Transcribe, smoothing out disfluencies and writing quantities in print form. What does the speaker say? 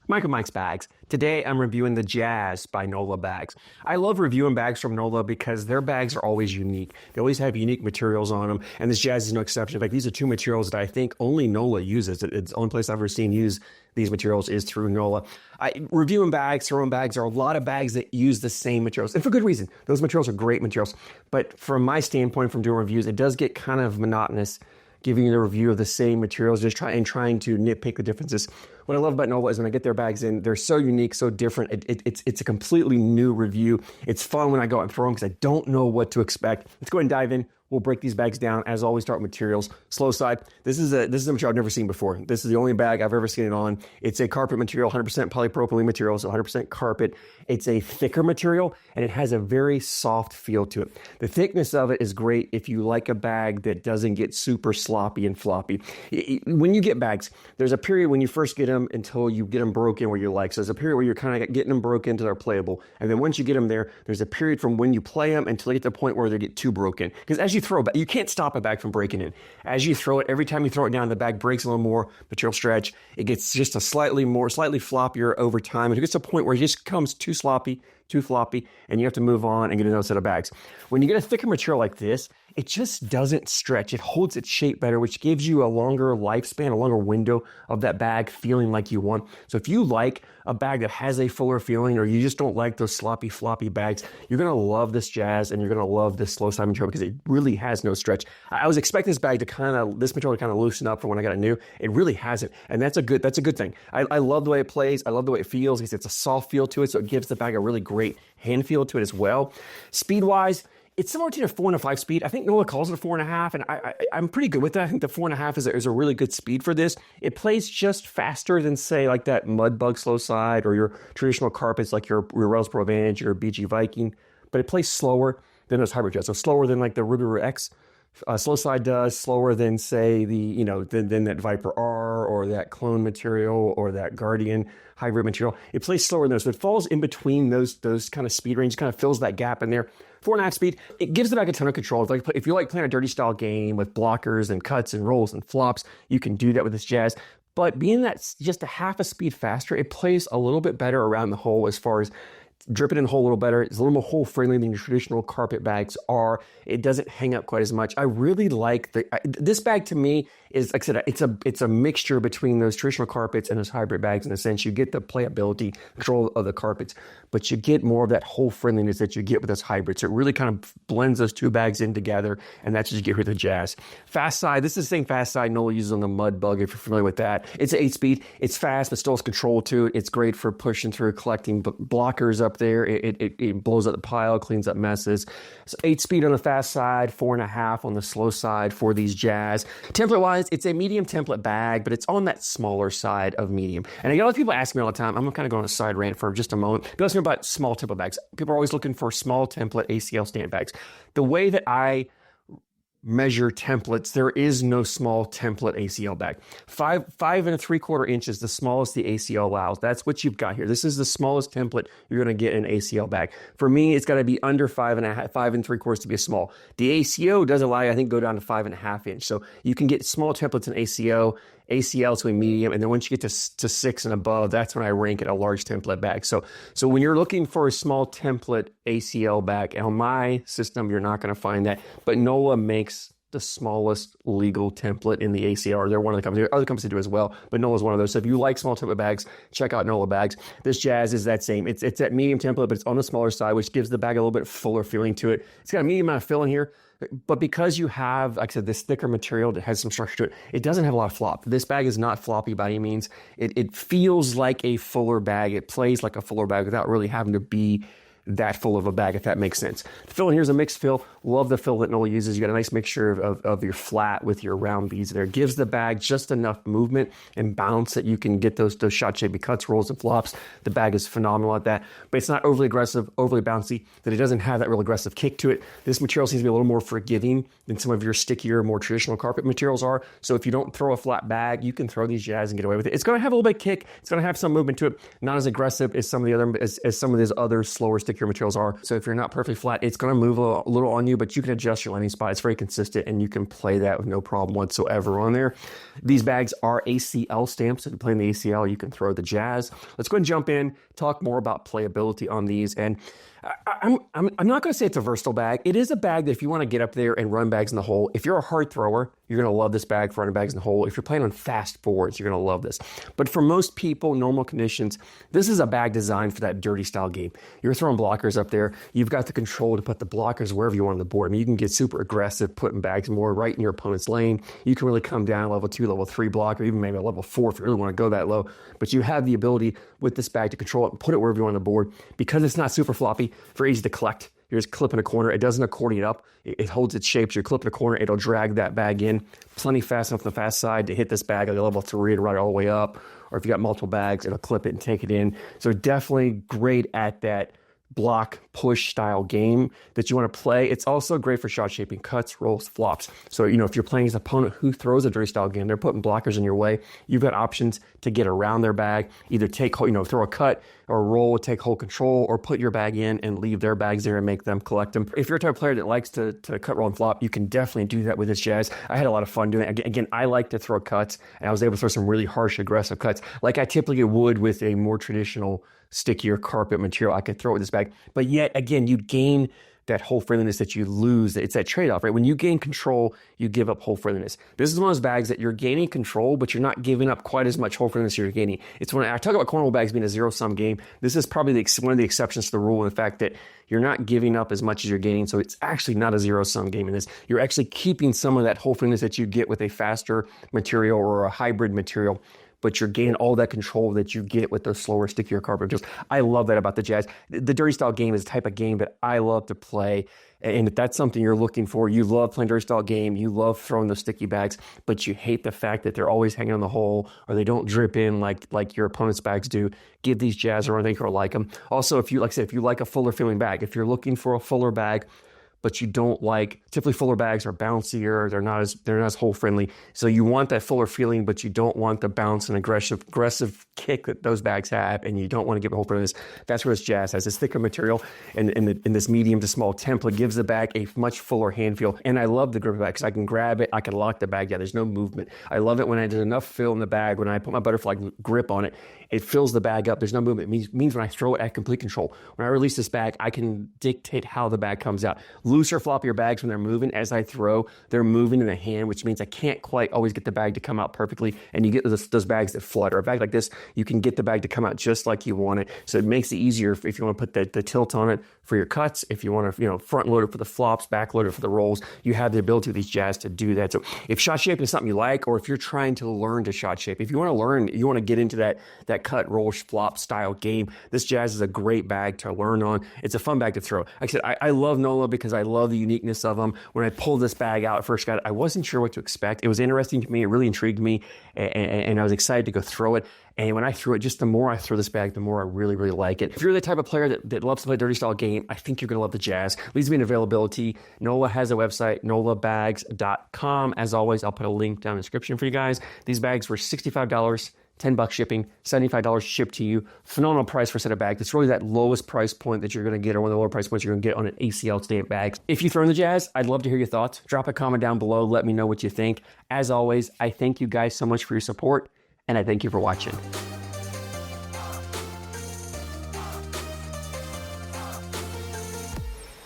Michael Mike's Bags. Today I'm reviewing the Jazz by Nola bags. I love reviewing bags from Nola because their bags are always unique. They always have unique materials on them, and this Jazz is no exception. In fact, these are two materials that I think only Nola uses. It's the only place I've ever seen use these materials is through Nola. Reviewing bags, throwing bags, there are a lot of bags that use the same materials, and for good reason. Those materials are great materials, but from my standpoint, from doing reviews, it does get kind of monotonous giving you the review of the same materials, just trying to nitpick the differences. What I love about Nola is when I get their bags in, they're so unique, so different. It's a completely new review. It's fun when I go and throw them because I don't know what to expect. Let's go ahead and dive in. We'll break these bags down. As always, start with materials. Slow side. This is a material I've never seen before. This is the only bag I've ever seen it on. It's a carpet material, 100% polypropylene material, so 100% carpet. It's a thicker material, and it has a very soft feel to it. The thickness of it is great if you like a bag that doesn't get super sloppy and floppy. When you get bags, there's a period when you first get them until you get them broken where you like. So there's a period where you're kind of getting them broken until they're playable. And then once you get them there, there's a period from when you play them until they get to the point where they get too broken. Because as you throw a bag, you can't stop a bag from breaking in. As you throw it, every time you throw it down, the bag breaks a little more, material stretch. It gets just a slightly floppier over time. And it gets to a point where it just becomes too sloppy, too floppy, and you have to move on and get another set of bags. When you get a thicker material like this, it just doesn't stretch. It holds its shape better, which gives you a longer lifespan, a longer window of that bag feeling like you want. So if you like a bag that has a fuller feeling, or you just don't like those sloppy, floppy bags, you're going to love this Jazz, and you're going to love this slow side material because it really has no stretch. I was expecting this material to kind of loosen up for when I got it new. It really hasn't, and that's a good thing. I love the way it plays. I love the way it feels. It's a soft feel to it, so it gives the bag a really great hand feel to it as well. Speed-wise, it's somewhere between a 4 and a 5 speed. I think Nola calls it a 4.5, and I'm pretty good with that. I think the 4.5 is a really good speed for this. It plays just faster than, say, like that Mud Bug slow side or your traditional carpets like your Rails Advantage or BG Viking, but it plays slower than those hybrid jets. So slower than like the Ruby X slow side does, slower than, say, than that Viper R or that clone material or that Guardian hybrid material. It plays slower than those, so it falls in between those kind of speed range, kind of fills that gap in there. 4.5 speed, it gives the bag a ton of control. If you like playing a dirty style game with blockers and cuts and rolls and flops, you can do that with this Jazz. But being that just a half a speed faster, it plays a little bit better around the hole as far as dripping in the hole a little better. It's a little more hole friendly than your traditional carpet bags are. It doesn't hang up quite as much. I really like this bag. To me, is, like I said, it's a mixture between those traditional carpets and those hybrid bags. In a sense, you get the playability, control of the carpets, but you get more of that hole friendliness that you get with those hybrids. So it really kind of blends those two bags in together, and that's what you get with the Jazz. Fast side, this is the same fast side Nola uses on the Mud Bug, if you're familiar with that. It's an 8 speed. It's fast, but still has control to it. It's great for pushing through, collecting blockers up there. It blows up the pile, cleans up messes. So 8 speed on the fast side, 4.5 on the slow side for these Jazz. Template wise, it's a medium template bag, but it's on that smaller side of medium. And I get a lot of people ask me all the time, I'm kind of going on a side rant for just a moment. People ask me about small template bags. People are always looking for small template ACL stand bags. The way that I measure templates, there is no small template ACL bag. 5.75 inches, the smallest the ACL allows. That's what you've got here. This is the smallest template you're going to get in an ACL bag. For me, it's got to be under 5.75 to be a small. The ACO does allow you, I think, go down to 5.5 inch. So you can get small templates in ACO. ACL to a medium, and then once you get to 6 and above, that's when I rank it a large template bag. So when you're looking for a small template ACL bag, on my system, you're not going to find that. But Nola makes the smallest legal template in the ACR. They're one of the companies. Other companies do as well, but Nola is one of those. So if you like small template bags, check out Nola bags. This Jazz is that same. It's that medium template, but it's on the smaller side, which gives the bag a little bit fuller feeling to it. It's got a medium amount of fill in here. But because you have, like I said, this thicker material that has some structure to it, it doesn't have a lot of flop. This bag is not floppy by any means. It feels like a fuller bag. It plays like a fuller bag without really having to be that full of a bag, if that makes sense. The fill in here is a mixed fill. Love the fill that Nola uses. You got a nice mixture of your flat with your round beads there. It gives the bag just enough movement and bounce that you can get those shot shaped cuts, rolls, and flops. The bag is phenomenal at that, but it's not overly aggressive, overly bouncy, that it doesn't have that real aggressive kick to it. This material seems to be a little more forgiving than some of your stickier, more traditional carpet materials are. So if you don't throw a flat bag, you can throw these Jazz and get away with it. It's going to have a little bit of kick. It's going to have some movement to it. Not as aggressive as some of the other, as some of these other slower sticky stickier materials are. So if you're not perfectly flat, it's going to move a little on you, but you can adjust your landing spot. It's very consistent, and you can play that with no problem whatsoever on there. These bags are ACL stamped, so if you're playing the ACL, you can throw the Jazz. Let's go ahead and jump in, talk more about playability on these. And I'm not going to say it's a versatile bag. It is a bag that if you want to get up there and run bags in the hole, if you're a hard thrower, you're going to love this bag for running bags in the hole. If you're playing on fast boards, you're going to love this. But for most people, normal conditions, this is a bag designed for that dirty style game. You're throwing blockers up there. You've got the control to put the blockers wherever you want on the board. I mean, you can get super aggressive, putting bags more right in your opponent's lane. You can really come down level 2, level 3 block, or even maybe a level 4 if you really want to go that low. But you have the ability with this bag to control it and put it wherever you want on the board. Because it's not super floppy, very easy to collect. You're just clipping a corner. It doesn't accordion up. It holds its shape. So you're clipping a corner. It'll drag that bag in plenty fast enough on the fast side to hit this bag at level 3 and ride it all the way up. Or if you got multiple bags, it'll clip it and take it in. So definitely great at that block push style game that you want to play. It's also great for shot shaping, cuts, rolls, flops. So, if you're playing as an opponent who throws a dirty style game, they're putting blockers in your way. You've got options to get around their bag, either throw a cut or a roll, take whole control, or put your bag in and leave their bags there and make them collect them. If you're a type of player that likes to cut, roll, and flop, you can definitely do that with this Jazz. I had a lot of fun doing it. Again, I like to throw cuts, and I was able to throw some really harsh, aggressive cuts like I typically would with a more traditional stickier carpet material. I could throw it with this bag. But yet, again, you gain that hole friendliness that you lose. It's that trade-off, right? When you gain control, you give up hole friendliness. This is one of those bags that you're gaining control, but you're not giving up quite as much hole friendliness you're gaining. It's when I talk about cornhole bags being a zero-sum game, this is probably one of the exceptions to the rule in the fact that you're not giving up as much as you're gaining, so it's actually not a zero-sum game in this. You're actually keeping some of that hole friendliness that you get with a faster material or a hybrid material, but you're gaining all that control that you get with those slower, stickier carpet materials. I love that about the Jazz. The dirty style game is a type of game that I love to play. And if that's something you're looking for, you love playing dirty style game, you love throwing those sticky bags, but you hate the fact that they're always hanging on the hole or they don't drip in like your opponent's bags do, give these Jazz a run. I think you'll like them. Also, if you like a fuller feeling bag, if you're looking for a fuller bag, but you don't like, typically fuller bags are bouncier, they're not as hole friendly. So you want that fuller feeling, but you don't want the bounce and aggressive kick that those bags have, and you don't want to give a hole friendliness. That's where this Jazz has this thicker material, and in this medium to small template gives the bag a much fuller hand feel. And I love the grip of the bag because I can grab it, I can lock the bag down. There's no movement. I love it when there's enough fill in the bag. When I put my butterfly grip on it, it fills the bag up. There's no movement. It means when I throw it, I have complete control. When I release this bag, I can dictate how the bag comes out. Looser, floppier bags, when they're moving, as I throw, they're moving in the hand, which means I can't quite always get the bag to come out perfectly. And you get those bags that flutter. A bag like this, you can get the bag to come out just like you want it. So it makes it easier if you want to put the tilt on it for your cuts. If you want to, front load it for the flops, back load it for the rolls, you have the ability with these Jazz to do that. So if shot shaping is something you like, or if you're trying to learn to shot shape, if you want to learn, you want to get into that cut, roll, flop style game, this Jazz is a great bag to learn on. It's a fun bag to throw. Like I said, I love Nola because I love the uniqueness of them. When I pulled this bag out, first got it, I wasn't sure what to expect. It was interesting to me. It really intrigued me, and I was excited to go throw it. And when I threw it, just the more I throw this bag, the more I really, really like it. If you're the type of player that loves to play a dirty style game, I think you're going to love the Jazz. Leads me in availability. Nola has a website, nolabags.com. As always, I'll put a link down in the description for you guys. These bags were $65, $10 shipping, $75 shipped to you. Phenomenal price for a set of bags. It's really that lowest price point that you're going to get, or one of the lower price points you're going to get on an ACL stamp bag. If you throw in the Jazz, I'd love to hear your thoughts. Drop a comment down below. Let me know what you think. As always, I thank you guys so much for your support, and I thank you for watching.